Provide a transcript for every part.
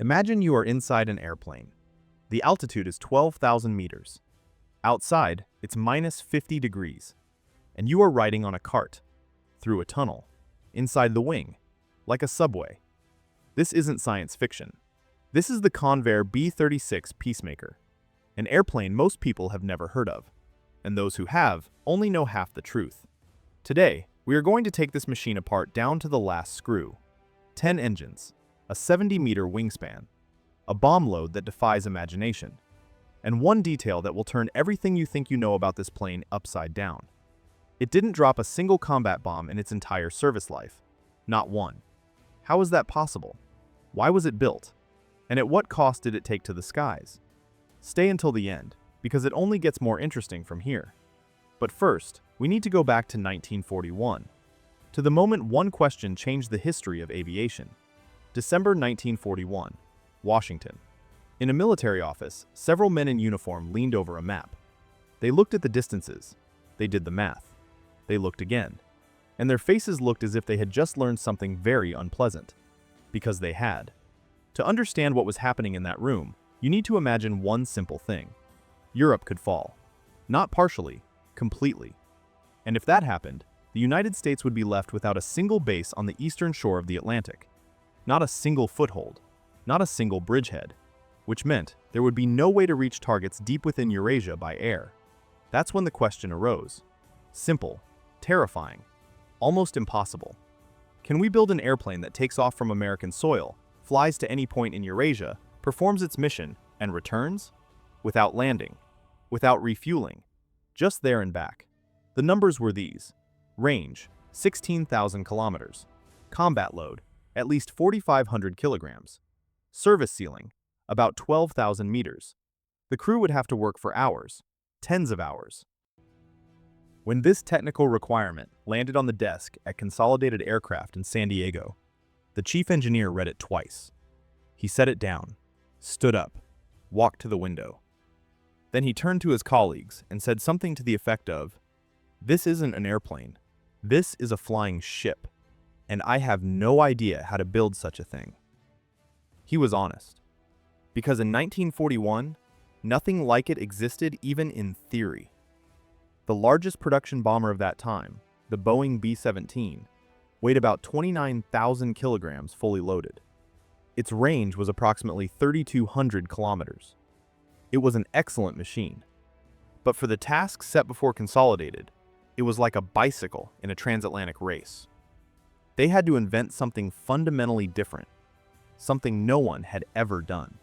Imagine you are inside an airplane. The altitude is 12,000 meters. Outside, it's minus 50 degrees. And you are riding on a cart, through a tunnel, inside the wing, like a subway. This isn't science fiction. This is the Convair B-36 Peacemaker, an airplane most people have never heard of. And those who have only know half the truth. Today, we are going to take this machine apart down to the last screw. 10 engines, a 70-meter wingspan, a bomb load that defies imagination, and one detail that will turn everything you think you know about this plane upside down. It didn't drop a single combat bomb in its entire service life. Not one. How is that possible? Why was it built? And at what cost did it take to the skies? Stay until the end, because it only gets more interesting from here. But first, we need to go back to 1941, to the moment one question changed the history of aviation. December 1941, Washington. In a military office, several men in uniform leaned over a map. They looked at the distances. They did the math. They looked again. And their faces looked as if they had just learned something very unpleasant. Because they had. To understand what was happening in that room, you need to imagine one simple thing. Europe could fall. Not partially, completely. And if that happened, the United States would be left without a single base on the eastern shore of the Atlantic. Not a single foothold. Not a single bridgehead. Which meant there would be no way to reach targets deep within Eurasia by air. That's when the question arose. Simple, terrifying, almost impossible. Can we build an airplane that takes off from American soil, flies to any point in Eurasia, performs its mission, and returns? Without landing, without refueling, just there and back. The numbers were these. Range, 16,000 kilometers. Combat load, at least 4,500 kilograms. Service ceiling, about 12,000 meters. The crew would have to work for hours, tens of hours. When this technical requirement landed on the desk at Consolidated Aircraft in San Diego, the chief engineer read it twice. He set it down, stood up, walked to the window. Then he turned to his colleagues and said something to the effect of, "This isn't an airplane. This is a flying ship, and I have no idea how to build such a thing." He was honest. Because in 1941, nothing like it existed even in theory. The largest production bomber of that time, the Boeing B-17, weighed about 29,000 kilograms fully loaded. Its range was approximately 3,200 kilometers. It was an excellent machine. But for the task set before Consolidated, it was like a bicycle in a transatlantic race. They had to invent something fundamentally different, something no one had ever done.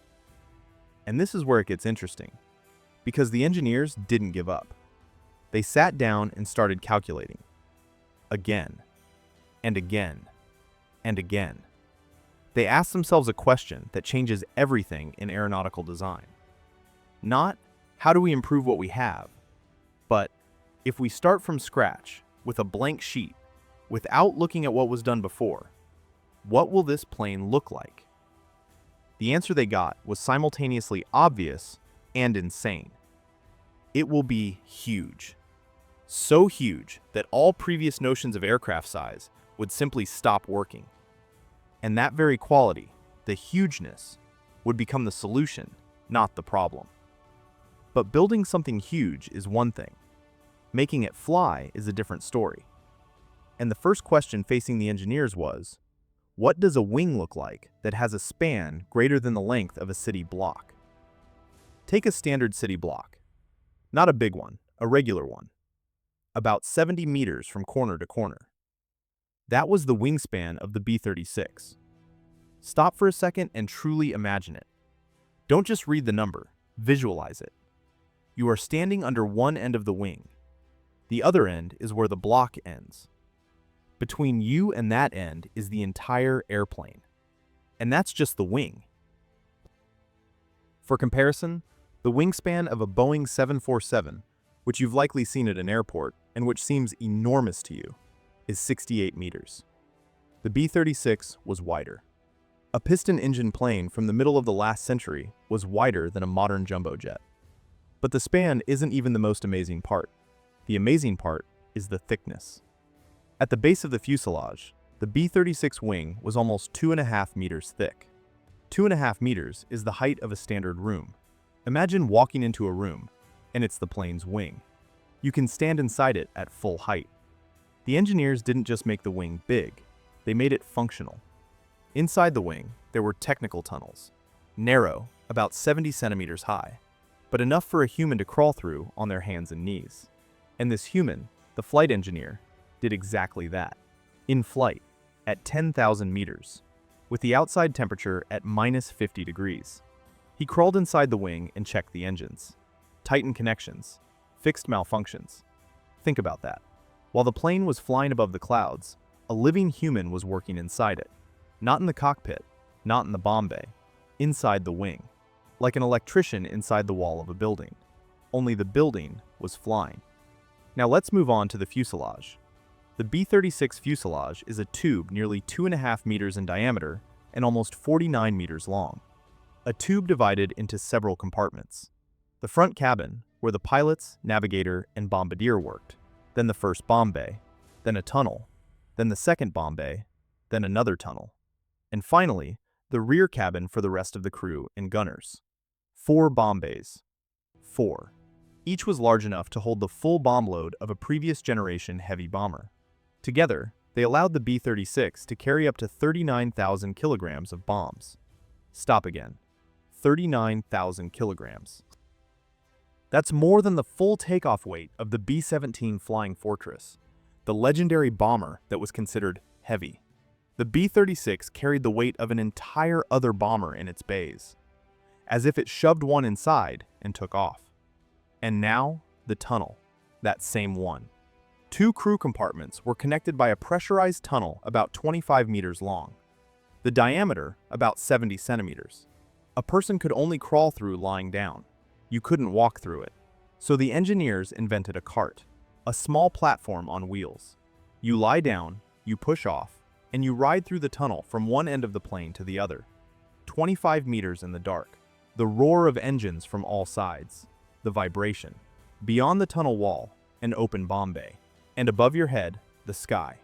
And this is where it gets interesting, because the engineers didn't give up. They sat down and started calculating. Again, and again, and again. They asked themselves a question that changes everything in aeronautical design. Not, how do we improve what we have? But, if we start from scratch, with a blank sheet, without looking at what was done before, what will this plane look like? The answer they got was simultaneously obvious and insane. It will be huge. So huge that all previous notions of aircraft size would simply stop working. And that very quality, the hugeness, would become the solution, not the problem. But building something huge is one thing. Making it fly is a different story. And the first question facing the engineers was, what does a wing look like that has a span greater than the length of a city block? Take a standard city block. Not a big one, a regular one. About 70 meters from corner to corner. That was the wingspan of the B-36. Stop for a second and truly imagine it. Don't just read the number, visualize it. You are standing under one end of the wing. The other end is where the block ends. Between you and that end is the entire airplane. And that's just the wing. For comparison, the wingspan of a Boeing 747, which you've likely seen at an airport and which seems enormous to you, is 68 meters. The B-36 was wider. A piston-engine plane from the middle of the last century was wider than a modern jumbo jet. But the span isn't even the most amazing part. The amazing part is the thickness. At the base of the fuselage, the B-36 wing was almost 2.5 meters thick. 2.5 meters is the height of a standard room. Imagine walking into a room, and it's the plane's wing. You can stand inside it at full height. The engineers didn't just make the wing big, they made it functional. Inside the wing, there were technical tunnels, narrow, about 70 centimeters high, but enough for a human to crawl through on their hands and knees. And this human, the flight engineer, did exactly that. In flight, at 10,000 meters, with the outside temperature at minus 50 degrees. He crawled inside the wing and checked the engines, tightened connections, fixed malfunctions. Think about that. While the plane was flying above the clouds, a living human was working inside it. Not in the cockpit, not in the bomb bay, inside the wing. Like an electrician inside the wall of a building. Only the building was flying. Now let's move on to the fuselage. The B-36 fuselage is a tube nearly 2.5 meters in diameter and almost 49 meters long. A tube divided into several compartments. The front cabin, where the pilots, navigator, and bombardier worked, then the first bomb bay, then a tunnel, then the second bomb bay, then another tunnel, and finally, the rear cabin for the rest of the crew and gunners. 4 bomb bays. 4. Each was large enough to hold the full bomb load of a previous generation heavy bomber. Together, they allowed the B-36 to carry up to 39,000 kilograms of bombs. Stop again. 39,000 kilograms. That's more than the full takeoff weight of the B-17 Flying Fortress, the legendary bomber that was considered heavy. The B-36 carried the weight of an entire other bomber in its bays, as if it shoved one inside and took off. And now, the tunnel, that same one. 2 crew compartments were connected by a pressurized tunnel about 25 meters long. The diameter, about 70 centimeters. A person could only crawl through lying down. You couldn't walk through it. So the engineers invented a cart, a small platform on wheels. You lie down, you push off, and you ride through the tunnel from one end of the plane to the other. 25 meters in the dark. The roar of engines from all sides. The vibration. Beyond the tunnel wall, an open bomb bay. And above your head, the sky.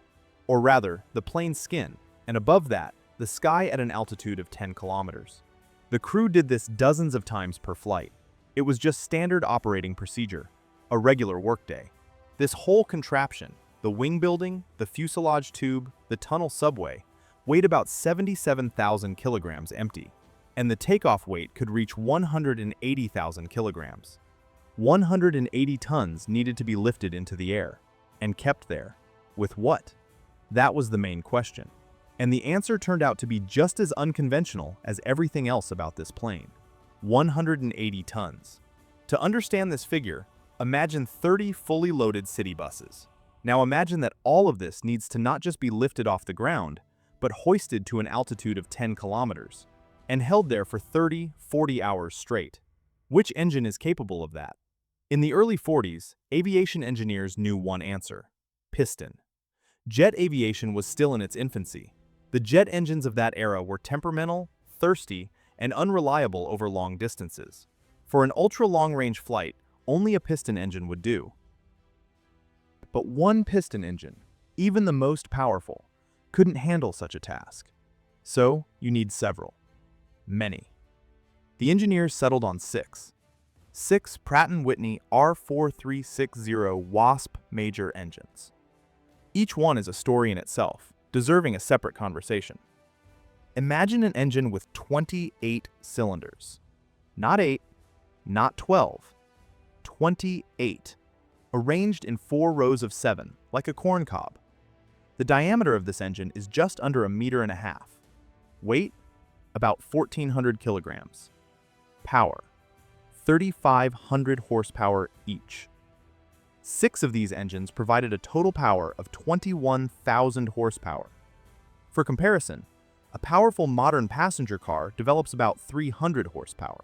Or rather, the plane's skin, and above that, the sky at an altitude of 10 kilometers. The crew did this dozens of times per flight. It was just standard operating procedure, a regular workday. This whole contraption, the wing building, the fuselage tube, the tunnel subway, weighed about 77,000 kilograms empty, and the takeoff weight could reach 180,000 kilograms. 180 tons needed to be lifted into the air, and kept there. With what? That was the main question. And the answer turned out to be just as unconventional as everything else about this plane. 180 tons. To understand this figure, imagine 30 fully loaded city buses. Now imagine that all of this needs to not just be lifted off the ground, but hoisted to an altitude of 10 kilometers, and held there for 30-40 hours straight. Which engine is capable of that? In the early 40s, aviation engineers knew one answer: piston. Jet aviation was still in its infancy. The jet engines of that era were temperamental, thirsty, and unreliable over long distances. For an ultra-long-range flight, only a piston engine would do. But one piston engine, even the most powerful, couldn't handle such a task. So, you need several. Many. The engineers settled on 6. 6 Pratt & Whitney R4360 Wasp major engines. Each one is a story in itself, deserving a separate conversation. Imagine an engine with 28 cylinders. Not 8, not 12. 28. Arranged in 4 rows of 7, like a corn cob. The diameter of this engine is just under 1.5 meters. Weight? About 1,400 kilograms. Power? 3,500 horsepower each. 6 of these engines provided a total power of 21,000 horsepower. For comparison, a powerful modern passenger car develops about 300 horsepower.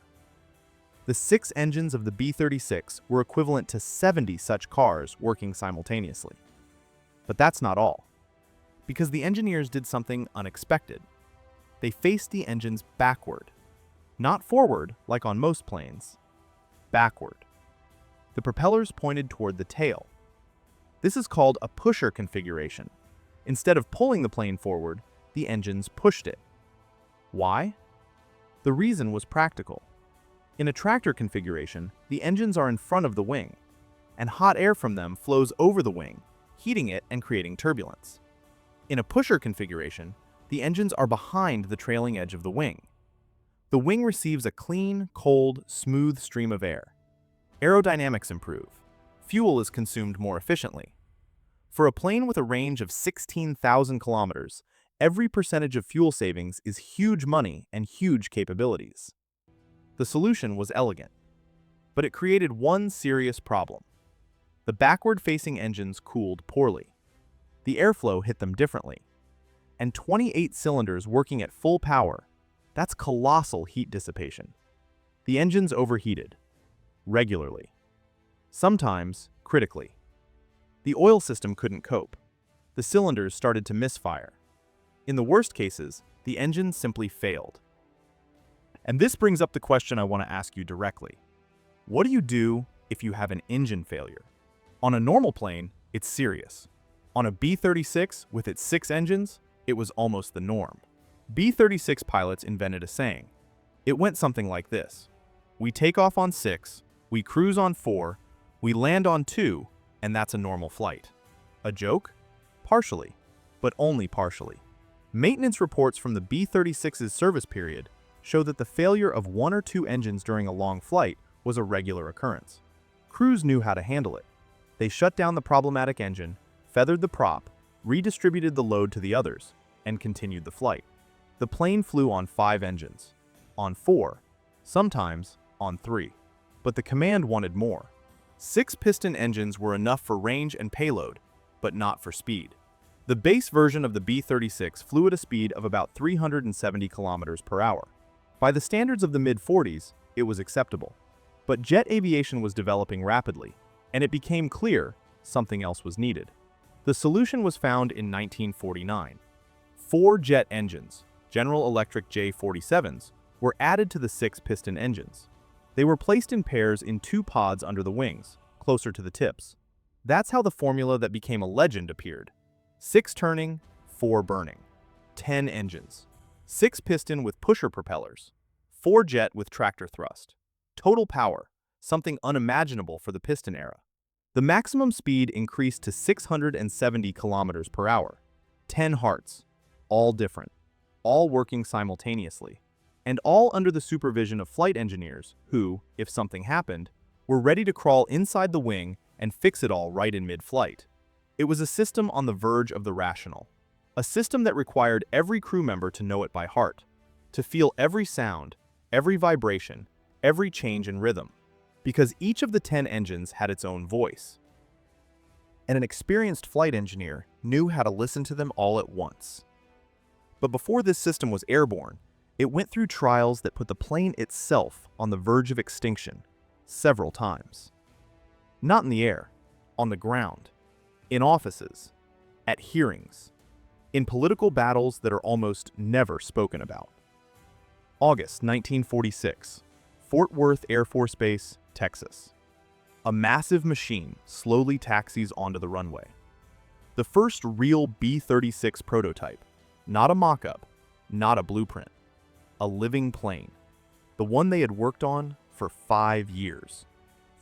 The 6 engines of the B-36 were equivalent to 70 such cars working simultaneously. But that's not all. Because the engineers did something unexpected. They faced the engines backward. Not forward, like on most planes. Backward. The propellers pointed toward the tail. This is called a pusher configuration. Instead of pulling the plane forward, the engines pushed it. Why? The reason was practical. In a tractor configuration, the engines are in front of the wing, and hot air from them flows over the wing, heating it and creating turbulence. In a pusher configuration, the engines are behind the trailing edge of the wing. The wing receives a clean, cold, smooth stream of air. Aerodynamics improve. Fuel is consumed more efficiently. For a plane with a range of 16,000 kilometers, every percentage of fuel savings is huge money and huge capabilities. The solution was elegant, but it created one serious problem. The backward-facing engines cooled poorly. The airflow hit them differently. And 28 cylinders working at full power, that's colossal heat dissipation. The engines overheated, regularly. Sometimes, critically. The oil system couldn't cope. The cylinders started to misfire. In the worst cases, the engine simply failed. And this brings up the question I want to ask you directly. What do you do if you have an engine failure? On a normal plane, it's serious. On a B-36 with its 6 engines, it was almost the norm. B-36 pilots invented a saying. It went something like this. We take off on 6, we cruise on 4, we land on 2, and that's a normal flight. A joke? Partially, but only partially. Maintenance reports from the B-36's service period show that the failure of 1 or 2 engines during a long flight was a regular occurrence. Crews knew how to handle it. They shut down the problematic engine, feathered the prop, redistributed the load to the others, and continued the flight. The plane flew on 5 engines, on 4, sometimes on 3. But the command wanted more. 6 piston engines were enough for range and payload, but not for speed. The base version of the B-36 flew at a speed of about 370 kilometers per hour. By the standards of the mid-40s, it was acceptable. But jet aviation was developing rapidly, and it became clear something else was needed. The solution was found in 1949. 4 jet engines, General Electric J-47s, were added to the 6 piston engines. They were placed in pairs in 2 pods under the wings, closer to the tips. That's how the formula that became a legend appeared. 6 turning, 4 burning. 10 engines. 6 piston with pusher propellers. 4 jet with tractor thrust. Total power, something unimaginable for the piston era. The maximum speed increased to 670 kilometers per hour. 10 hearts, all different, all working simultaneously, and all under the supervision of flight engineers who, if something happened, were ready to crawl inside the wing and fix it all right in mid-flight. It was a system on the verge of the rational. A system that required every crew member to know it by heart, to feel every sound, every vibration, every change in rhythm, because each of the 10 engines had its own voice. And an experienced flight engineer knew how to listen to them all at once. But before this system was airborne, it went through trials that put the plane itself on the verge of extinction several times. Not in the air, on the ground, in offices, at hearings, in political battles that are almost never spoken about. August 1946, Fort Worth Air Force Base, Texas. A massive machine slowly taxis onto the runway. The first real B-36 prototype, not a mock-up, not a blueprint, a living plane, the one they had worked on for 5 years,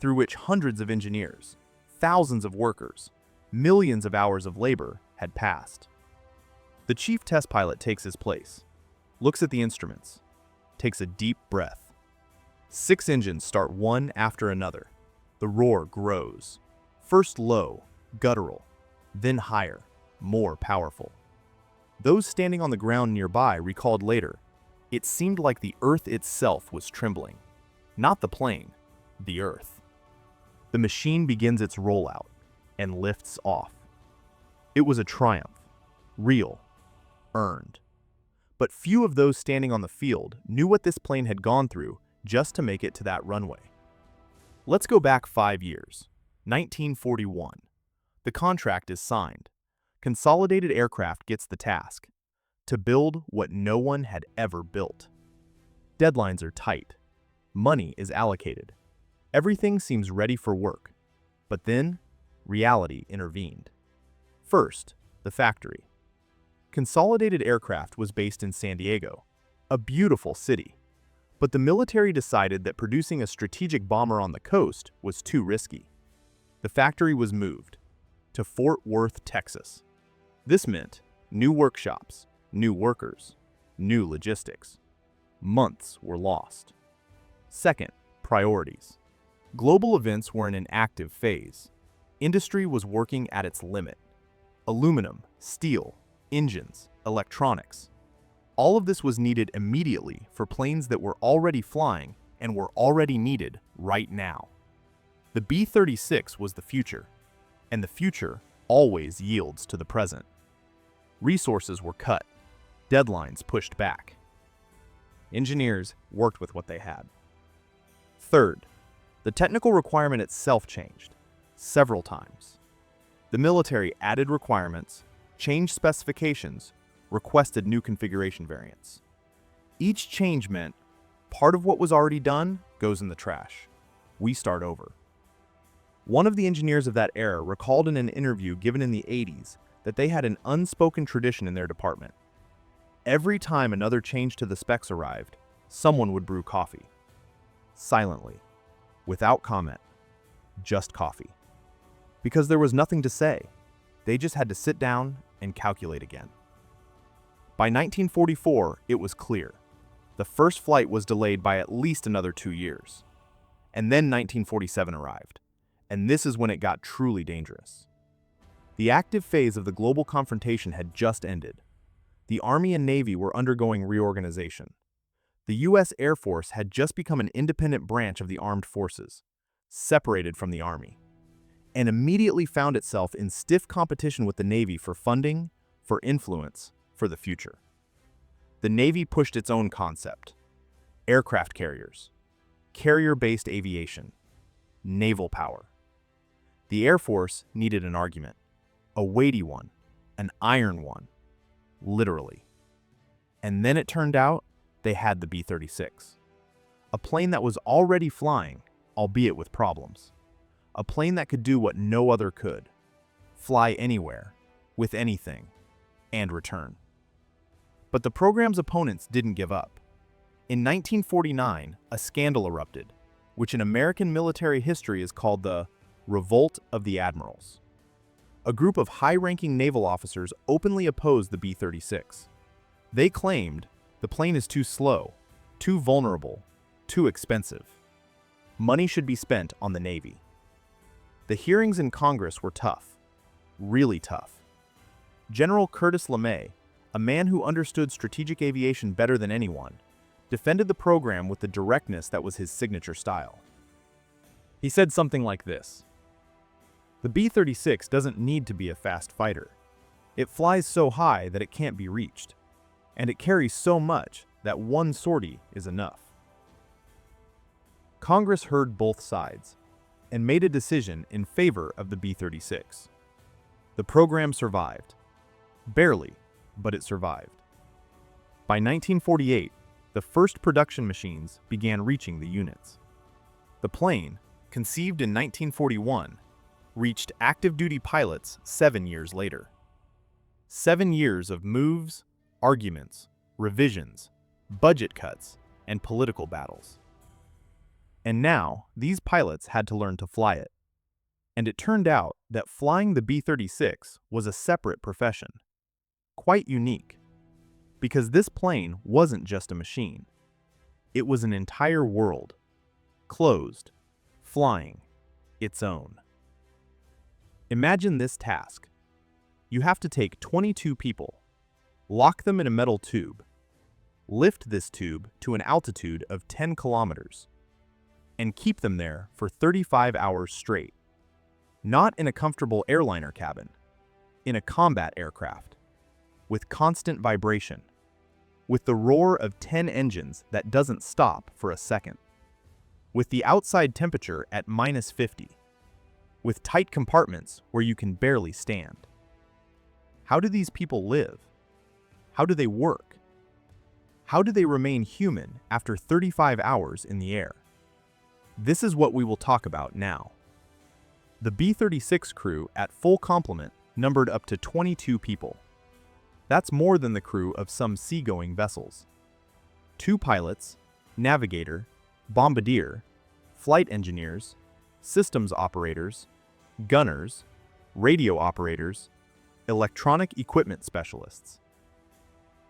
through which hundreds of engineers, thousands of workers, millions of hours of labor had passed. The chief test pilot takes his place, looks at the instruments, takes a deep breath. 6 engines start one after another. The roar grows. First low, guttural, then higher, more powerful. Those standing on the ground nearby recalled later, it seemed like the earth itself was trembling. Not the plane, the earth. The machine begins its rollout and lifts off. It was a triumph, real, earned. But few of those standing on the field knew what this plane had gone through just to make it to that runway. Let's go back 5 years, 1941. The contract is signed. Consolidated Aircraft gets the task, to build what no one had ever built. Deadlines are tight. Money is allocated. Everything seems ready for work. But then, reality intervened. First, the factory. Consolidated Aircraft was based in San Diego, a beautiful city. But the military decided that producing a strategic bomber on the coast was too risky. The factory was moved to Fort Worth, Texas. This meant new workshops, new workers, new logistics. Months were lost. Second, priorities. Global events were in an active phase. Industry was working at its limit. Aluminum, steel, engines, electronics. All of this was needed immediately for planes that were already flying and were already needed right now. The B-36 was the future, and the future always yields to the present. Resources were cut, deadlines pushed back. Engineers worked with what they had. Third, the technical requirement itself changed several times. The military added requirements, changed specifications, requested new configuration variants. Each change meant part of what was already done goes in the trash. We start over. One of the engineers of that era recalled in an interview given in the 80s that they had an unspoken tradition in their department. Every time another change to the specs arrived, someone would brew coffee. Silently, without comment, just coffee. Because there was nothing to say, they just had to sit down and calculate again. By 1944, it was clear. The first flight was delayed by at least another 2 years. And then 1947 arrived, and this is when it got truly dangerous. The active phase of the global confrontation had just ended. The Army and Navy were undergoing reorganization. The U.S. Air Force had just become an independent branch of the armed forces, separated from the Army, and immediately found itself in stiff competition with the Navy for funding, for influence, for the future. The Navy pushed its own concept: aircraft carriers, carrier-based aviation, naval power. The Air Force needed an argument, a weighty one, an iron one, literally. And then it turned out they had the B-36, a plane that was already flying, albeit with problems. A plane that could do what no other could: fly anywhere, with anything, and return. But the program's opponents didn't give up. In 1949, a scandal erupted, which in American military history is called the Revolt of the Admirals. A group of high-ranking naval officers openly opposed the B-36. They claimed the plane is too slow, too vulnerable, too expensive. Money should be spent on the Navy. The hearings in Congress were tough, really tough. General Curtis LeMay, a man who understood strategic aviation better than anyone, defended the program with the directness that was his signature style. He said something like this: "The B-36 doesn't need to be a fast fighter. It flies so high that it can't be reached, and it carries so much that one sortie is enough." Congress heard both sides and made a decision in favor of the B-36. The program survived. Barely, but it survived. By 1948, the first production machines began reaching the units. The plane, conceived in 1941, reached active-duty pilots 7 years later. 7 years of moves, arguments, revisions, budget cuts, and political battles. And now, these pilots had to learn to fly it. And it turned out that flying the B-36 was a separate profession. Quite unique. Because this plane wasn't just a machine. It was an entire world. Closed. Flying. Its own. Imagine this task. You have to take 22 people, lock them in a metal tube, lift this tube to an altitude of 10 kilometers, and keep them there for 35 hours straight. Not in a comfortable airliner cabin, in a combat aircraft, with constant vibration, with the roar of 10 engines that doesn't stop for a second, with the outside temperature at -50, with tight compartments where you can barely stand. How do these people live? How do they work? How do they remain human after 35 hours in the air? This is what we will talk about now. The B-36 crew at full complement numbered up to 22 people. That's more than the crew of some seagoing vessels. 2 pilots, navigator, bombardier, flight engineers, systems operators, gunners, radio operators, electronic equipment specialists.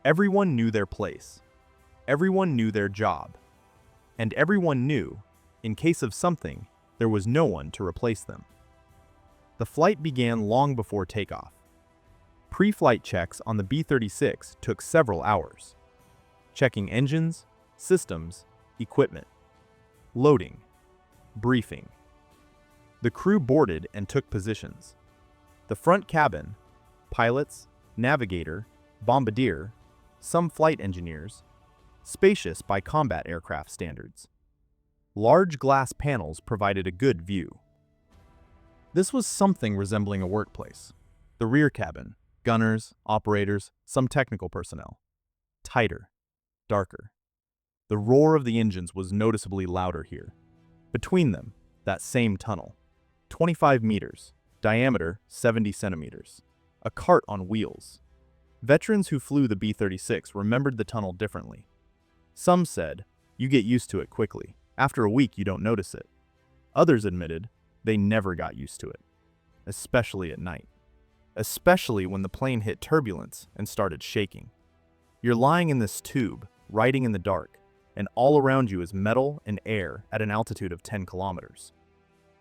Everyone knew their place. Everyone knew their job. And everyone knew, in case of something, there was no one to replace them. The flight began long before takeoff. Pre-flight checks on the B-36 took several hours. Checking engines, systems, equipment. Loading. Briefing. The crew boarded and took positions. The front cabin, pilots, navigator, bombardier, some flight engineers, spacious by combat aircraft standards. Large glass panels provided a good view. This was something resembling a workplace. The rear cabin, gunners, operators, some technical personnel. Tighter, darker. The roar of the engines was noticeably louder here. Between them, that same tunnel. 25 meters, diameter 70 centimeters. A cart on wheels. Veterans who flew the B-36 remembered the tunnel differently. Some said, you get used to it quickly. After a week, you don't notice it. Others admitted they never got used to it, especially at night. Especially when the plane hit turbulence and started shaking. You're lying in this tube, riding in the dark, and all around you is metal and air at an altitude of 10 kilometers.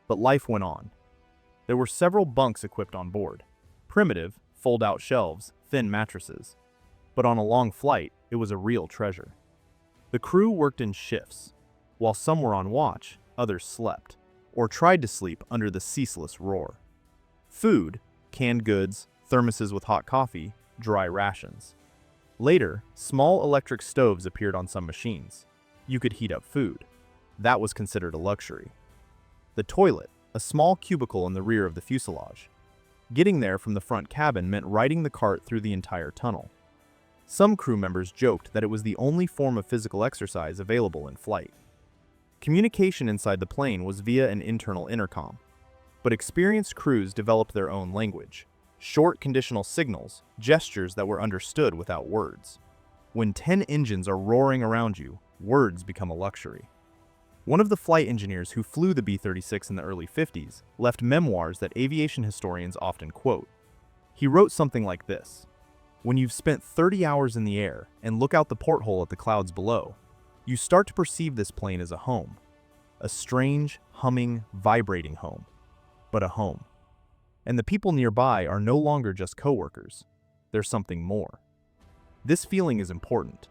But life went on. There were several bunks equipped on board. Primitive, fold-out shelves, thin mattresses. But on a long flight, it was a real treasure. The crew worked in shifts. While some were on watch, others slept, or tried to sleep under the ceaseless roar. Food, canned goods, thermoses with hot coffee, dry rations. Later, small electric stoves appeared on some machines. You could heat up food. That was considered a luxury. The toilet, a small cubicle in the rear of the fuselage. Getting there from the front cabin meant riding the cart through the entire tunnel. Some crew members joked that it was the only form of physical exercise available in flight. Communication inside the plane was via an internal intercom, but experienced crews developed their own language, short conditional signals, gestures that were understood without words. When 10 engines are roaring around you, words become a luxury. One of the flight engineers who flew the B-36 in the early 50s left memoirs that aviation historians often quote. He wrote something like this: "When you've spent 30 hours in the air and look out the porthole at the clouds below, you start to perceive this plane as a home. A strange, humming, vibrating home. But a home. And the people nearby are no longer just coworkers. There's something more." This feeling is important,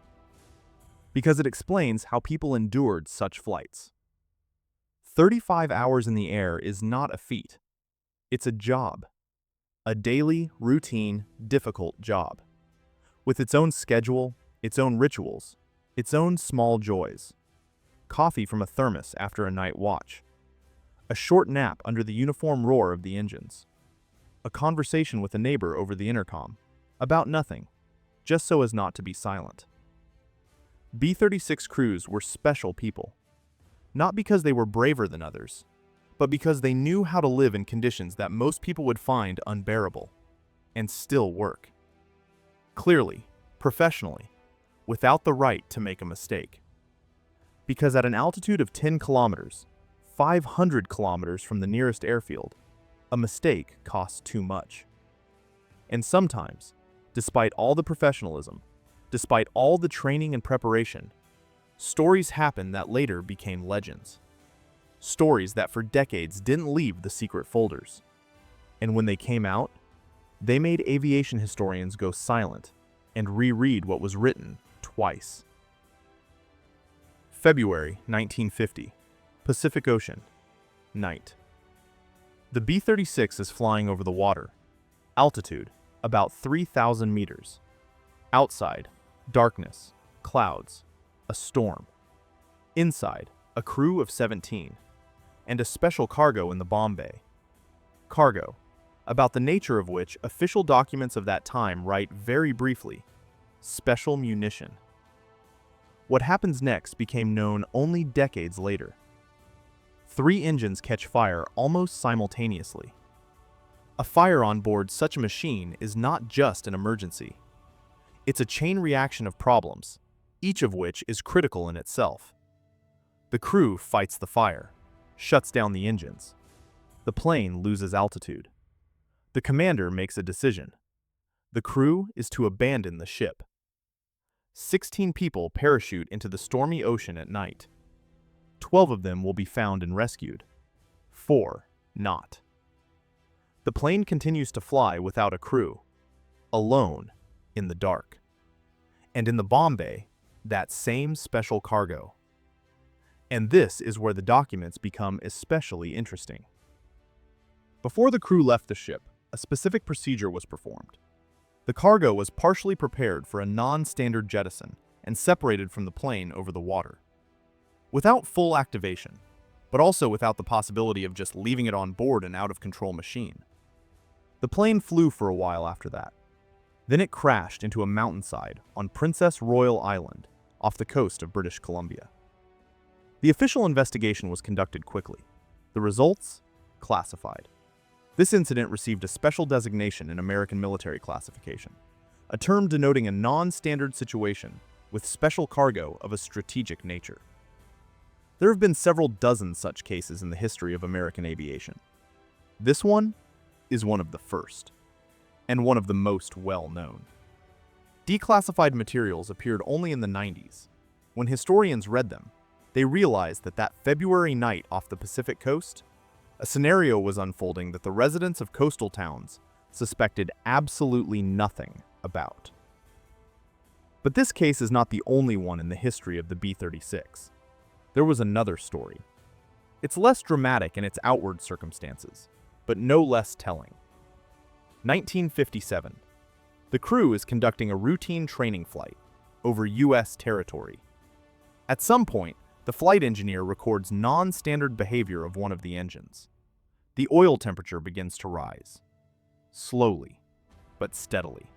because it explains how people endured such flights. 35 hours in the air is not a feat. It's a job. A daily, routine, difficult job. With its own schedule, its own rituals, its own small joys. Coffee from a thermos after a night watch. A short nap under the uniform roar of the engines. A conversation with a neighbor over the intercom. About nothing, just so as not to be silent. B-36 crews were special people. Not because they were braver than others, but because they knew how to live in conditions that most people would find unbearable, and still work. Clearly, professionally, without the right to make a mistake. Because at an altitude of 10 kilometers, 500 kilometers from the nearest airfield, a mistake costs too much. And sometimes, despite all the professionalism, despite all the training and preparation, stories happen that later became legends. Stories that for decades didn't leave the secret folders. And when they came out, they made aviation historians go silent and reread what was written twice. February 1950, Pacific Ocean, night. The B-36 is flying over the water. Altitude, about 3,000 meters. Outside, darkness, clouds, a storm. Inside, a crew of 17, and a special cargo in the bomb bay. Cargo, about the nature of which official documents of that time write very briefly, special munition. What happens next became known only decades later. 3 engines catch fire almost simultaneously. A fire on board such a machine is not just an emergency. It's a chain reaction of problems, each of which is critical in itself. The crew fights the fire, shuts down the engines. The plane loses altitude. The commander makes a decision. The crew is to abandon the ship. 16 people parachute into the stormy ocean at night. 12 of them will be found and rescued. 4 not. The plane continues to fly without a crew, alone in the dark. And in the bomb bay, that same special cargo. And this is where the documents become especially interesting. Before the crew left the ship, a specific procedure was performed. The cargo was partially prepared for a non-standard jettison and separated from the plane over the water. Without full activation, but also without the possibility of just leaving it on board an out-of-control machine. The plane flew for a while after that. Then it crashed into a mountainside on Princess Royal Island, off the coast of British Columbia. The official investigation was conducted quickly. The results? Classified. This incident received a special designation in American military classification, a term denoting a non-standard situation with special cargo of a strategic nature. There have been several dozen such cases in the history of American aviation. This one is one of the first, and one of the most well-known. Declassified materials appeared only in the 90s. When historians read them, they realized that February night off the Pacific coast, a scenario was unfolding that the residents of coastal towns suspected absolutely nothing about. But this case is not the only one in the history of the B-36. There was another story. It's less dramatic in its outward circumstances, but no less telling. 1957. The crew is conducting a routine training flight over U.S. territory. At some point, the flight engineer records non-standard behavior of one of the engines. The oil temperature begins to rise. Slowly, but steadily.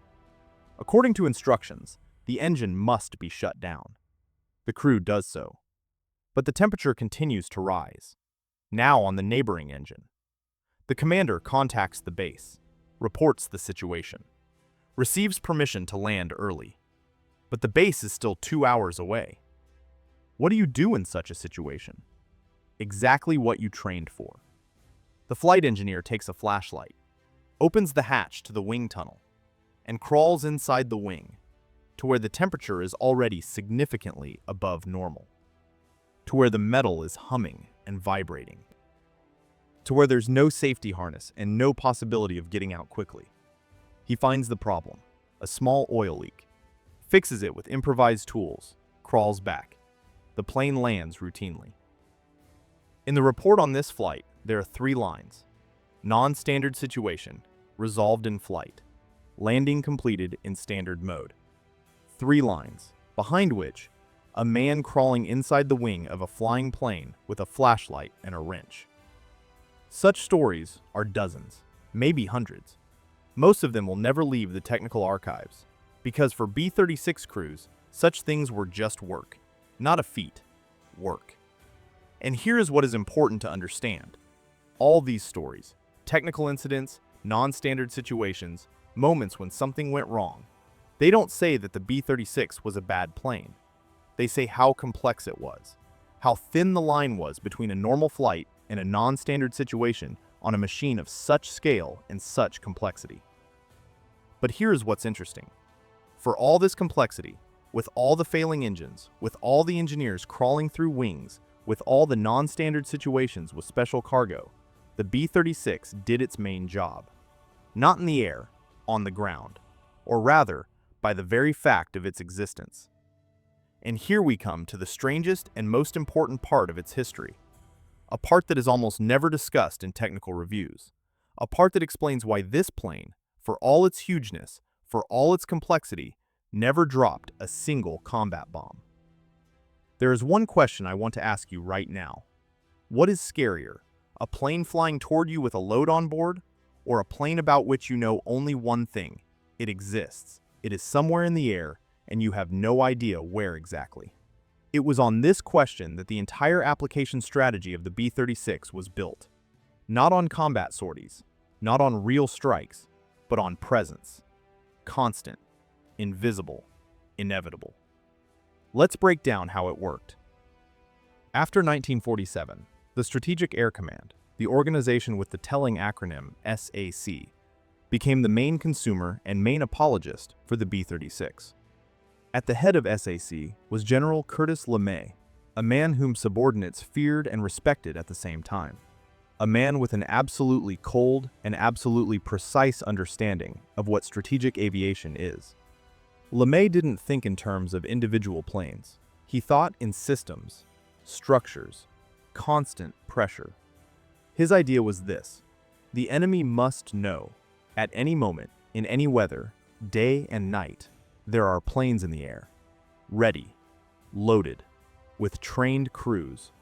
According to instructions, the engine must be shut down. The crew does so. But the temperature continues to rise, now on the neighboring engine. The commander contacts the base, reports the situation, receives permission to land early. But the base is still 2 hours away. What do you do in such a situation? Exactly what you trained for. The flight engineer takes a flashlight, opens the hatch to the wing tunnel, and crawls inside the wing to where the temperature is already significantly above normal. To where the metal is humming and vibrating. To where there's no safety harness and no possibility of getting out quickly. He finds the problem, a small oil leak, fixes it with improvised tools, crawls back. The plane lands routinely. In the report on this flight, there are 3 lines. Non-standard situation, resolved in flight. Landing completed in standard mode. 3 lines, behind which a man crawling inside the wing of a flying plane with a flashlight and a wrench. Such stories are dozens, maybe hundreds. Most of them will never leave the technical archives, because for B-36 crews, such things were just work, not a feat, work. And here is what is important to understand. All these stories, technical incidents, non-standard situations, moments when something went wrong, they don't say that the B-36 was a bad plane. They say how complex it was, how thin the line was between a normal flight and a non-standard situation on a machine of such scale and such complexity. But here's what's interesting. For all this complexity, with all the failing engines, with all the engineers crawling through wings, with all the non-standard situations with special cargo, the B-36 did its main job. Not in the air, on the ground, or rather, by the very fact of its existence. And here we come to the strangest and most important part of its history. A part that is almost never discussed in technical reviews. A part that explains why this plane, for all its hugeness, for all its complexity, never dropped a single combat bomb. There is one question I want to ask you right now. What is scarier, a plane flying toward you with a load on board, or a plane about which you know only one thing? It exists. It is somewhere in the air, and you have no idea where exactly. It was on this question that the entire application strategy of the B-36 was built. Not on combat sorties, not on real strikes, but on presence. Constant, invisible, inevitable. Let's break down how it worked. After 1947, the Strategic Air Command, the organization with the telling acronym SAC, became the main consumer and main apologist for the B-36. At the head of SAC was General Curtis LeMay, a man whom subordinates feared and respected at the same time. A man with an absolutely cold and absolutely precise understanding of what strategic aviation is. LeMay didn't think in terms of individual planes. He thought in systems, structures, constant pressure. His idea was this: the enemy must know, at any moment, in any weather, day and night, there are planes in the air, ready, loaded, with trained crews,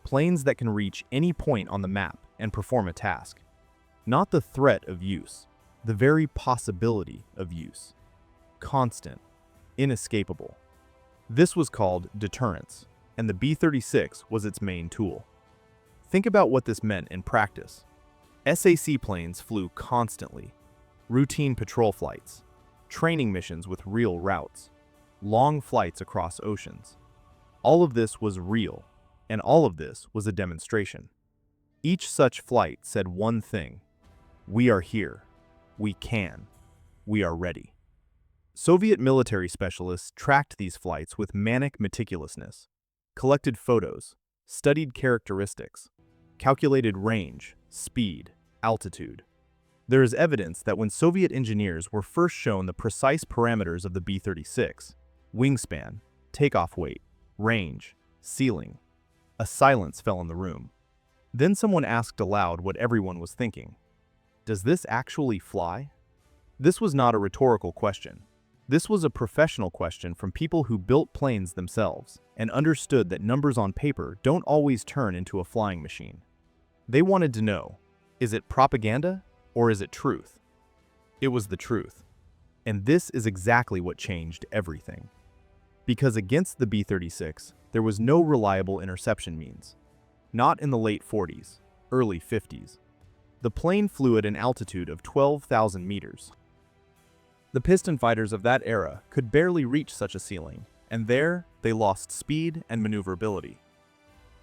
planes that can reach any point on the map and perform a task. Not the threat of use, the very possibility of use. Constant, inescapable. This was called deterrence, and the B-36 was its main tool. Think about what this meant in practice. SAC planes flew constantly. Routine patrol flights, training missions with real routes, long flights across oceans. All of this was real, and all of this was a demonstration. Each such flight said one thing: we are here, we can, we are ready. Soviet military specialists tracked these flights with manic meticulousness, collected photos, studied characteristics, calculated range, speed, altitude. There is evidence that when Soviet engineers were first shown the precise parameters of the B-36, wingspan, takeoff weight, range, ceiling, a silence fell in the room. Then someone asked aloud what everyone was thinking. Does this actually fly? This was not a rhetorical question. This was a professional question from people who built planes themselves and understood that numbers on paper don't always turn into a flying machine. They wanted to know, is it propaganda or is it truth? It was the truth. And this is exactly what changed everything. Because against the B-36, there was no reliable interception means. Not in the late 40s, early 50s. The plane flew at an altitude of 12,000 meters. The piston fighters of that era could barely reach such a ceiling, and there they lost speed and maneuverability.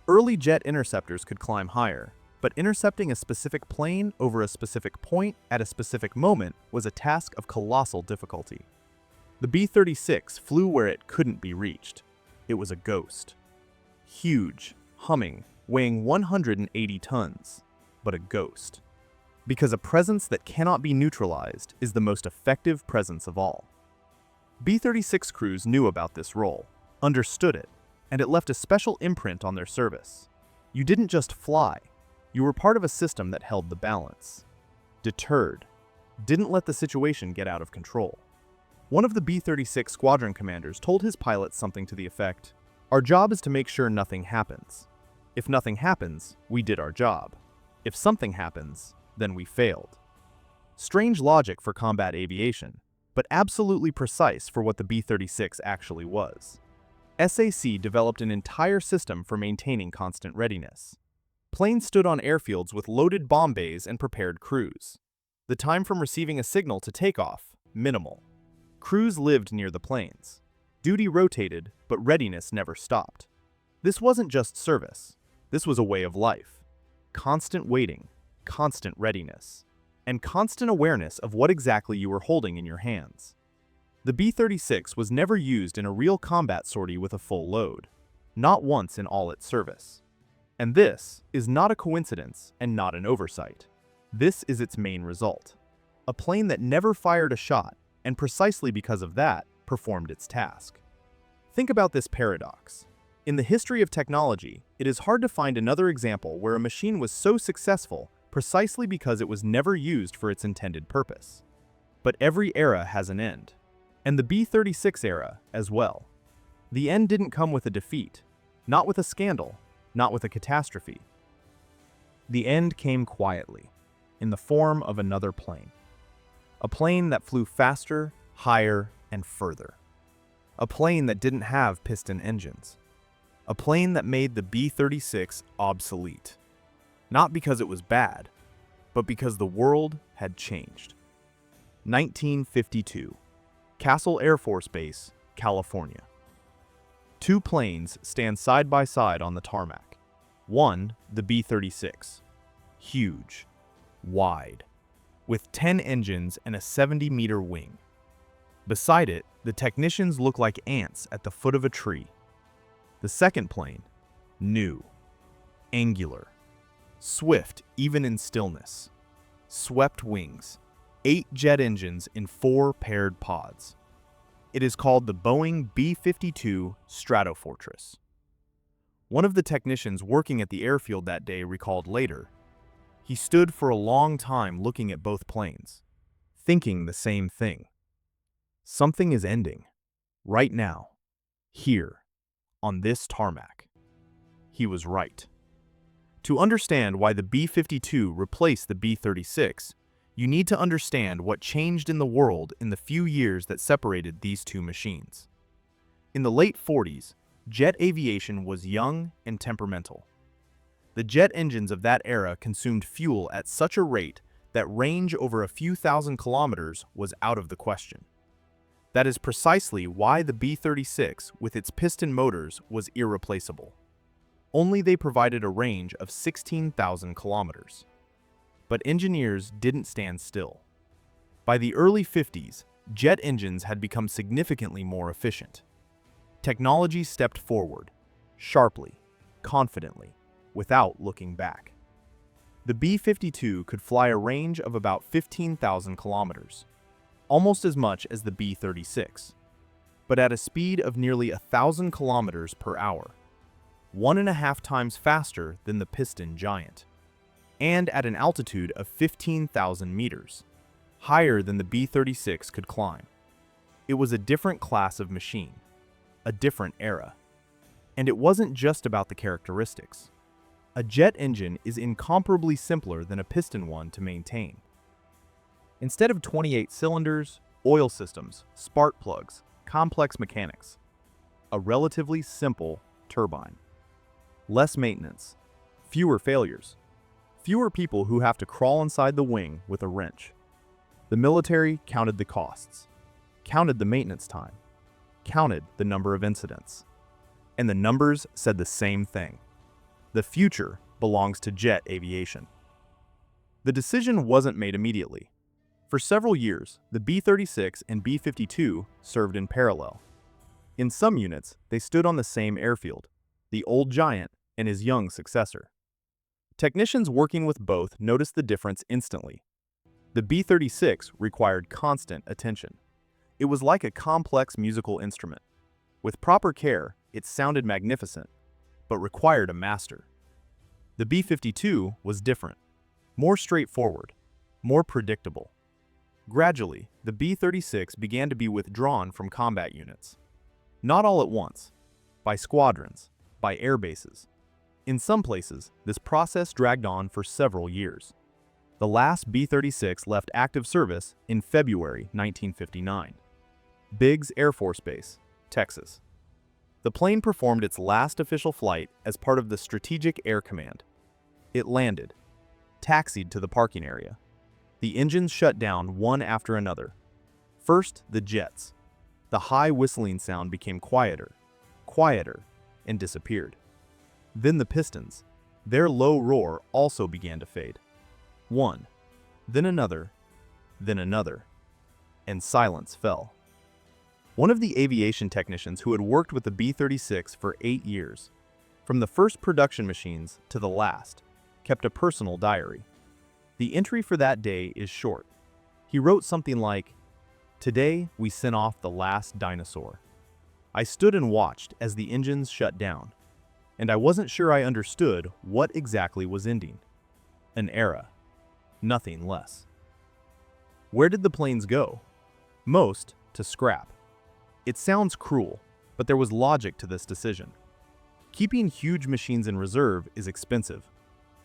Early jet interceptors could climb higher, but intercepting a specific plane over a specific point at a specific moment was a task of colossal difficulty. The B-36 flew where it couldn't be reached. It was a ghost. Huge, humming, weighing 180 tons, but a ghost. Because a presence that cannot be neutralized is the most effective presence of all. B-36 crews knew about this role, understood it, and it left a special imprint on their service. You didn't just fly, you were part of a system that held the balance. Deterred, didn't let the situation get out of control. One of the B-36 squadron commanders told his pilots something to the effect, "Our job is to make sure nothing happens. If nothing happens, we did our job. If something happens, then we failed." Strange logic for combat aviation, but absolutely precise for what the B-36 actually was. SAC developed an entire system for maintaining constant readiness. Planes stood on airfields with loaded bomb bays and prepared crews. The time from receiving a signal to takeoff, minimal. Crews lived near the planes. Duty rotated, but readiness never stopped. This wasn't just service. This was a way of life. Constant waiting, constant readiness, and constant awareness of what exactly you were holding in your hands. The B-36 was never used in a real combat sortie with a full load. Not once in all its service. And this is not a coincidence and not an oversight. This is its main result. A plane that never fired a shot, and precisely because of that, performed its task. Think about this paradox. In the history of technology, it is hard to find another example where a machine was so successful precisely because it was never used for its intended purpose. But every era has an end. And the B-36 era as well. The end didn't come with a defeat, not with a scandal, not with a catastrophe. The end came quietly, in the form of another plane. A plane that flew faster, higher, and further. A plane that didn't have piston engines. A plane that made the B-36 obsolete. Not because it was bad, but because the world had changed. 1952, Castle Air Force Base, California. Two planes stand side by side on the tarmac. One, the B-36, huge, wide, with 10 engines and a 70-meter wing. Beside it, the technicians look like ants at the foot of a tree. The second plane, new, angular, swift even in stillness, swept wings, 8 jet engines in 4 paired pods. It is called the Boeing B-52 Stratofortress. One of the technicians working at the airfield that day recalled later, he stood for a long time looking at both planes, thinking the same thing. Something is ending, right now, here, on this tarmac. He was right. To understand why the B-52 replaced the B-36, you need to understand what changed in the world in the few years that separated these two machines. In the late 40s, jet aviation was young and temperamental. The jet engines of that era consumed fuel at such a rate that range over a few thousand kilometers was out of the question. That is precisely why the B-36, with its piston motors, was irreplaceable. Only they provided a range of 16,000 kilometers. But engineers didn't stand still. By the early 50s, jet engines had become significantly more efficient. Technology stepped forward, sharply, confidently, without looking back. The B-52 could fly a range of about 15,000 kilometers, almost as much as the B-36, but at a speed of nearly 1,000 kilometers per hour, 1.5 times faster than the piston giant, and at an altitude of 15,000 meters, higher than the B-36 could climb. It was a different class of machine, a different era. And it wasn't just about the characteristics. A jet engine is incomparably simpler than a piston one to maintain. Instead of 28 cylinders, oil systems, spark plugs, complex mechanics, a relatively simple turbine. Less maintenance, fewer failures, fewer people who have to crawl inside the wing with a wrench. The military counted the costs, counted the maintenance time, counted the number of incidents. And the numbers said the same thing. The future belongs to jet aviation. The decision wasn't made immediately. For several years, the B-36 and B-52 served in parallel. In some units, they stood on the same airfield, the old giant and his young successor. Technicians working with both noticed the difference instantly. The B-36 required constant attention. It was like a complex musical instrument. With proper care, it sounded magnificent, but required a master. The B-52 was different, more straightforward, more predictable. Gradually, the B-36 began to be withdrawn from combat units. Not all at once, by squadrons, by air bases. In some places, this process dragged on for several years. The last B-36 left active service in February 1959. Biggs Air Force Base, Texas. The plane performed its last official flight as part of the Strategic Air Command. It landed, taxied to the parking area. The engines shut down one after another. First, the jets. The high whistling sound became quieter, and disappeared. Then the pistons. Their low roar also began to fade. One, then another, and silence fell. One of the aviation technicians who had worked with the B-36 for 8 years, from the first production machines to the last, kept a personal diary. The entry for that day is short. He wrote something like, "Today we sent off the last Dinosaur. I stood and watched as the engines shut down, and I wasn't sure I understood what exactly was ending. An era, nothing less." Where did the planes go? Most to scrap. It sounds cruel, but there was logic to this decision. Keeping huge machines in reserve is expensive.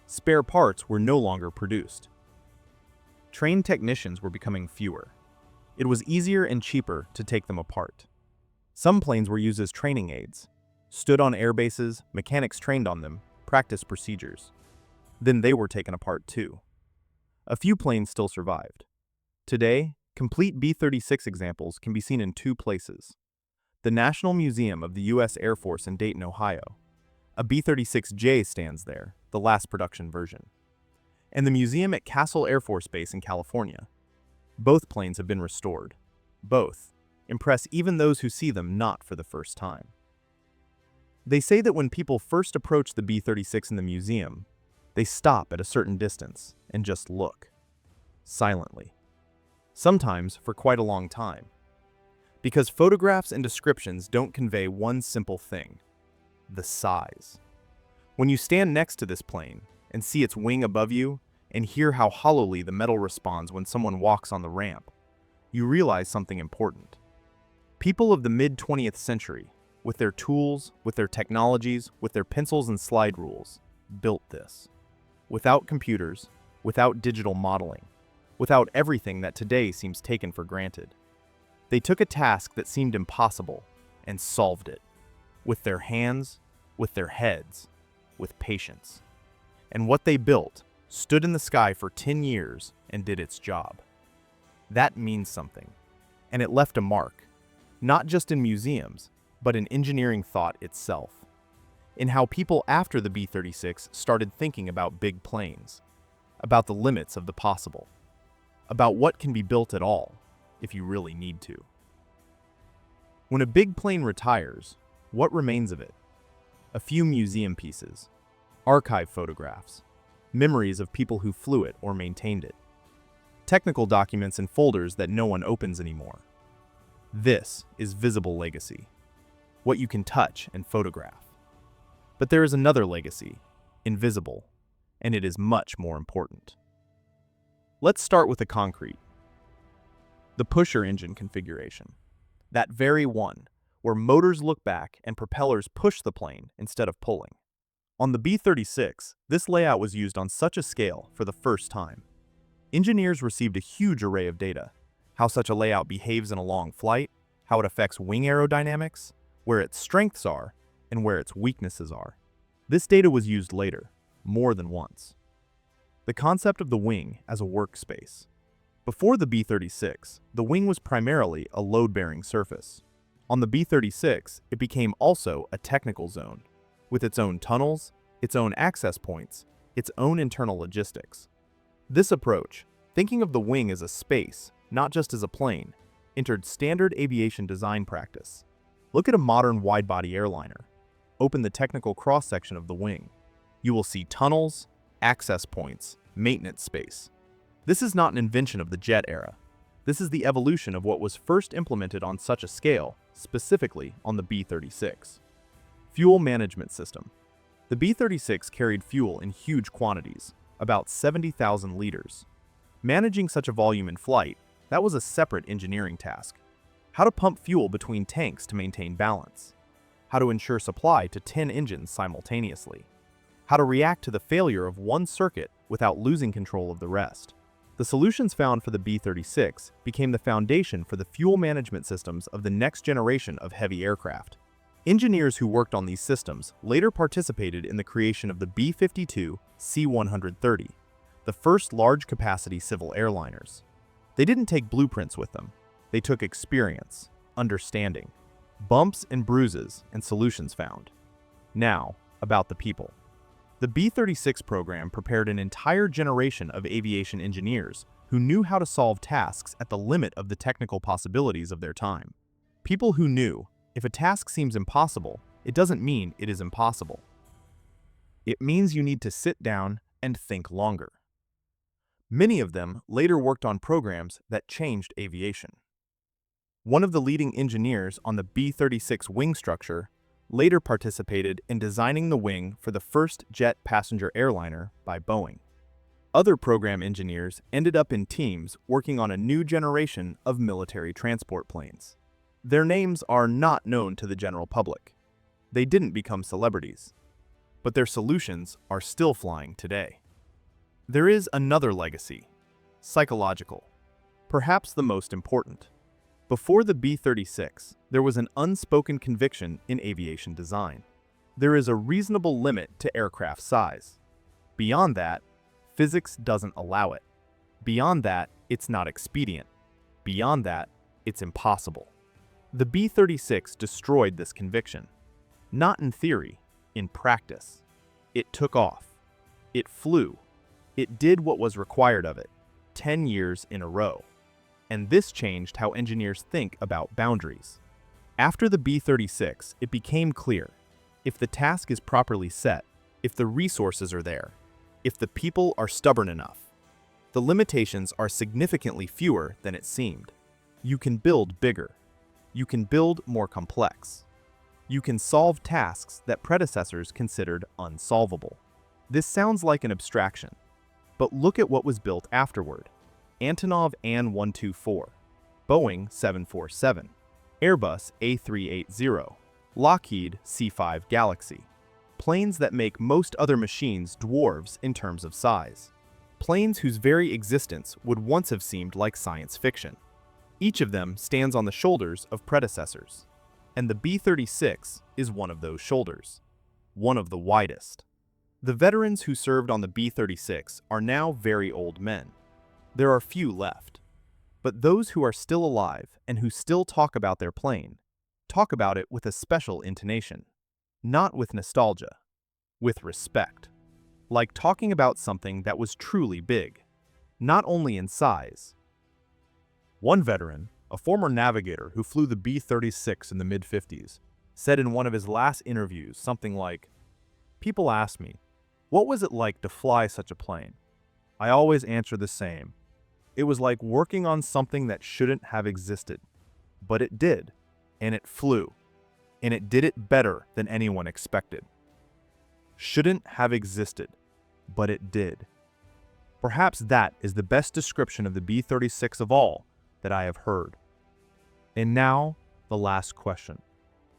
Spare parts were no longer produced. Trained technicians were becoming fewer. It was easier and cheaper to take them apart. Some planes were used as training aids, stood on air bases, mechanics trained on them, practiced procedures. Then they were taken apart too. A few planes still survived. Today, complete B-36 examples can be seen in 2 places. the National Museum of the U.S. Air Force in Dayton, Ohio. A B-36J stands there, the last production version. And the museum at Castle Air Force Base in California. Both planes have been restored. Both impress even those who see them not for the first time. They say that when people first approach the B-36 in the museum, they stop at a certain distance and just look, silently. Sometimes for quite a long time. Because photographs and descriptions don't convey one simple thing: the size. When you stand next to this plane and see its wing above you and hear how hollowly the metal responds when someone walks on the ramp, you realize something important. People of the mid-20th century, with their tools, with their technologies, with their pencils and slide rules, built this. Without computers, without digital modeling, without everything that today seems taken for granted. They took a task that seemed impossible and solved it. With their hands, with their heads, with patience. And what they built stood in the sky for 10 years and did its job. That means something. And it left a mark, not just in museums, but in engineering thought itself. In how people after the B-36 started thinking about big planes, about the limits of the possible, about what can be built at all, if you really need to. When a big plane retires, what remains of it? A few museum pieces, archive photographs, memories of people who flew it or maintained it, technical documents and folders that no one opens anymore. This is visible legacy, what you can touch and photograph. But there is another legacy, invisible, and it is much more important. Let's start with the concrete. The pusher engine configuration. That very one, where motors look back and propellers push the plane instead of pulling. On the B-36, this layout was used on such a scale for the first time. Engineers received a huge array of data: how such a layout behaves in a long flight, how it affects wing aerodynamics, where its strengths are, and where its weaknesses are. This data was used later, more than once. The concept of the wing as a workspace. Before the B-36, the wing was primarily a load-bearing surface. On the B-36, it became also a technical zone, with its own tunnels, its own access points, its own internal logistics. This approach, thinking of the wing as a space, not just as a plane, entered standard aviation design practice. Look at a modern wide-body airliner. Open the technical cross-section of the wing. You will see tunnels, access points, maintenance space. This is not an invention of the jet era. This is the evolution of what was first implemented on such a scale, specifically on the B-36. Fuel management system. The B-36 carried fuel in huge quantities, about 70,000 liters. Managing such a volume in flight, that was a separate engineering task. How to pump fuel between tanks to maintain balance. How to ensure supply to 10 engines simultaneously. How to react to the failure of one circuit without losing control of the rest. The solutions found for the B-36 became the foundation for the fuel management systems of the next generation of heavy aircraft. Engineers who worked on these systems later participated in the creation of the B-52 C-130, the first large-capacity civil airliners. They didn't take blueprints with them. They took experience, understanding, bumps and bruises, and solutions found. Now, about the people. The B-36 program prepared an entire generation of aviation engineers who knew how to solve tasks at the limit of the technical possibilities of their time. People who knew, if a task seems impossible, it doesn't mean it is impossible. It means you need to sit down and think longer. Many of them later worked on programs that changed aviation. One of the leading engineers on the B-36 wing structure later participated in designing the wing for the first jet passenger airliner by Boeing. Other program engineers ended up in teams working on a new generation of military transport planes. Their names are not known to the general public. They didn't become celebrities, but their solutions are still flying today. There is another legacy, psychological, perhaps the most important. Before the B-36, there was an unspoken conviction in aviation design. There is a reasonable limit to aircraft size. Beyond that, physics doesn't allow it. Beyond that, it's not expedient. Beyond that, it's impossible. The B-36 destroyed this conviction. Not in theory, in practice. It took off. It flew. It did what was required of it, 10 years in a row. And this changed how engineers think about boundaries. After the B-36, it became clear, if the task is properly set, if the resources are there, if the people are stubborn enough, the limitations are significantly fewer than it seemed. You can build bigger. You can build more complex. You can solve tasks that predecessors considered unsolvable. This sounds like an abstraction, but look at what was built afterward. Antonov An-124, Boeing 747, Airbus A380, Lockheed C-5 Galaxy. Planes that make most other machines dwarves in terms of size. Planes whose very existence would once have seemed like science fiction. Each of them stands on the shoulders of predecessors. And the B-36 is one of those shoulders. One of the widest. The veterans who served on the B-36 are now very old men. There are few left. But those who are still alive and who still talk about their plane, talk about it with a special intonation. Not with nostalgia. With respect. Like talking about something that was truly big. Not only in size. One veteran, a former navigator who flew the B-36 in the mid-50s, said in one of his last interviews something like, "People ask me, what was it like to fly such a plane? I always answer the same. It was like working on something that shouldn't have existed. But it did, and it flew, and it did it better than anyone expected. Shouldn't have existed, but it did." Perhaps that is the best description of the B-36 of all that I have heard. And now, the last question.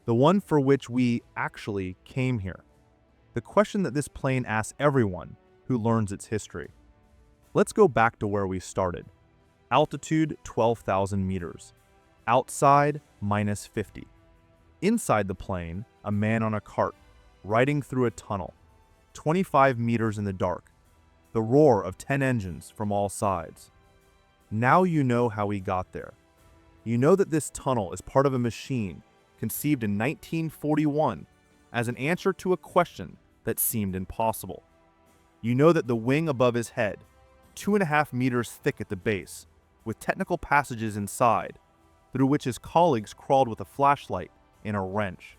The one for which we actually came here. The question that this plane asks everyone who learns its history. Let's go back to where we started. Altitude 12,000 meters. Outside, -50. Inside the plane, a man on a cart, riding through a tunnel, 25 meters in the dark, the roar of 10 engines from all sides. Now you know how he got there. You know that this tunnel is part of a machine conceived in 1941 as an answer to a question that seemed impossible. You know that the wing above his head, 2.5 meters thick at the base, with technical passages inside, through which his colleagues crawled with a flashlight and a wrench.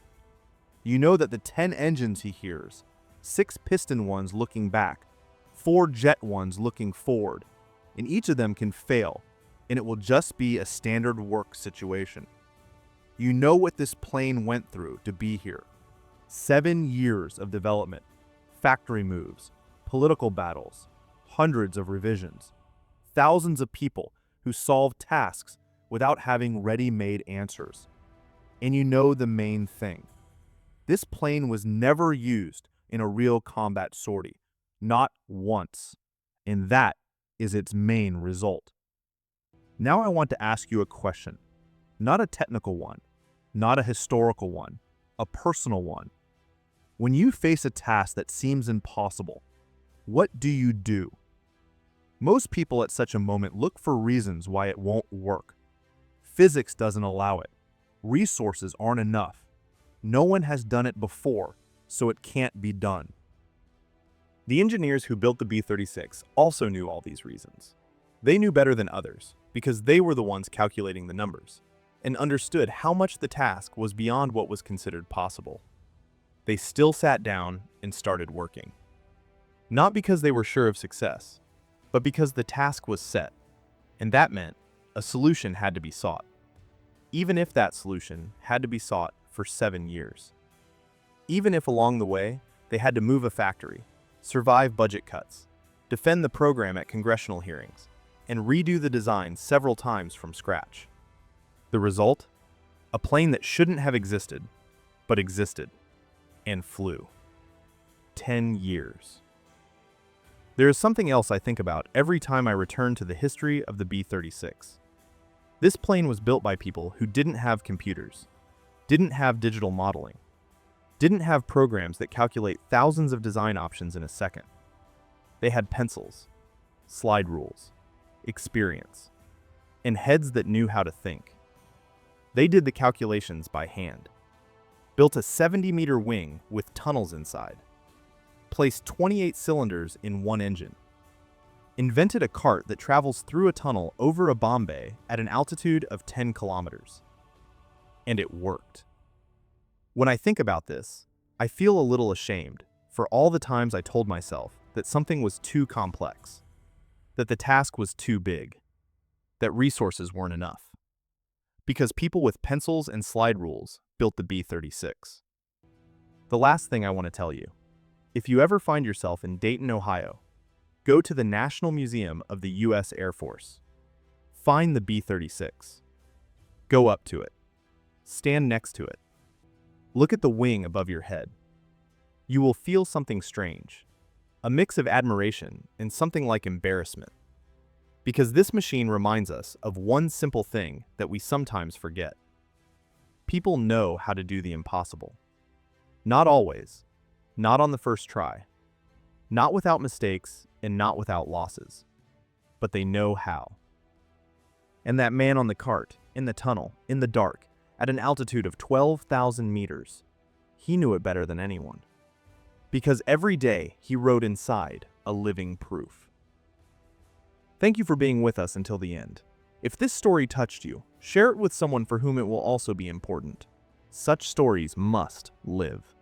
You know that the 10 engines he hears, 6 piston ones looking back, 4 jet ones looking forward, and each of them can fail, and it will just be a standard work situation. You know what this plane went through to be here. 7 years of development, factory moves, political battles, hundreds of revisions, thousands of people who solved tasks without having ready-made answers. And you know the main thing. This plane was never used in a real combat sortie, not once. And that is its main result. Now I want to ask you a question. Not a technical one, not a historical one, a personal one. When you face a task that seems impossible, what do you do? Most people at such a moment look for reasons why it won't work. Physics doesn't allow it. Resources aren't enough. No one has done it before, so it can't be done. The engineers who built the B-36 also knew all these reasons. They knew better than others, because they were the ones calculating the numbers, and understood how much the task was beyond what was considered possible. They still sat down and started working. Not because they were sure of success, but because the task was set, and that meant a solution had to be sought. Even if that solution had to be sought for 7 years. Even if along the way, they had to move a factory, survive budget cuts, defend the program at congressional hearings, and redo the design several times from scratch. The result? A plane that shouldn't have existed, but existed, and flew. 10 years. There is something else I think about every time I return to the history of the B-36. This plane was built by people who didn't have computers, didn't have digital modeling, didn't have programs that calculate thousands of design options in a second. They had pencils, slide rules, experience, and heads that knew how to think. They did the calculations by hand, built a 70-meter wing with tunnels inside, placed 28 cylinders in one engine, invented a cart that travels through a tunnel over a bomb bay at an altitude of 10 kilometers. And it worked. When I think about this, I feel a little ashamed for all the times I told myself that something was too complex, that the task was too big, that resources weren't enough. Because people with pencils and slide rules built the B-36. The last thing I want to tell you, if you ever find yourself in Dayton, Ohio, go to the National Museum of the U.S. Air Force. Find the B-36. Go up to it. Stand next to it. Look at the wing above your head. You will feel something strange, a mix of admiration and something like embarrassment. Because this machine reminds us of one simple thing that we sometimes forget. People know how to do the impossible. Not always, not on the first try, not without mistakes and not without losses, but they know how. And that man on the cart, in the tunnel, in the dark, at an altitude of 12,000 meters, he knew it better than anyone. Because every day he rode inside a living proof. Thank you for being with us until the end. If this story touched you, share it with someone for whom it will also be important. Such stories must live.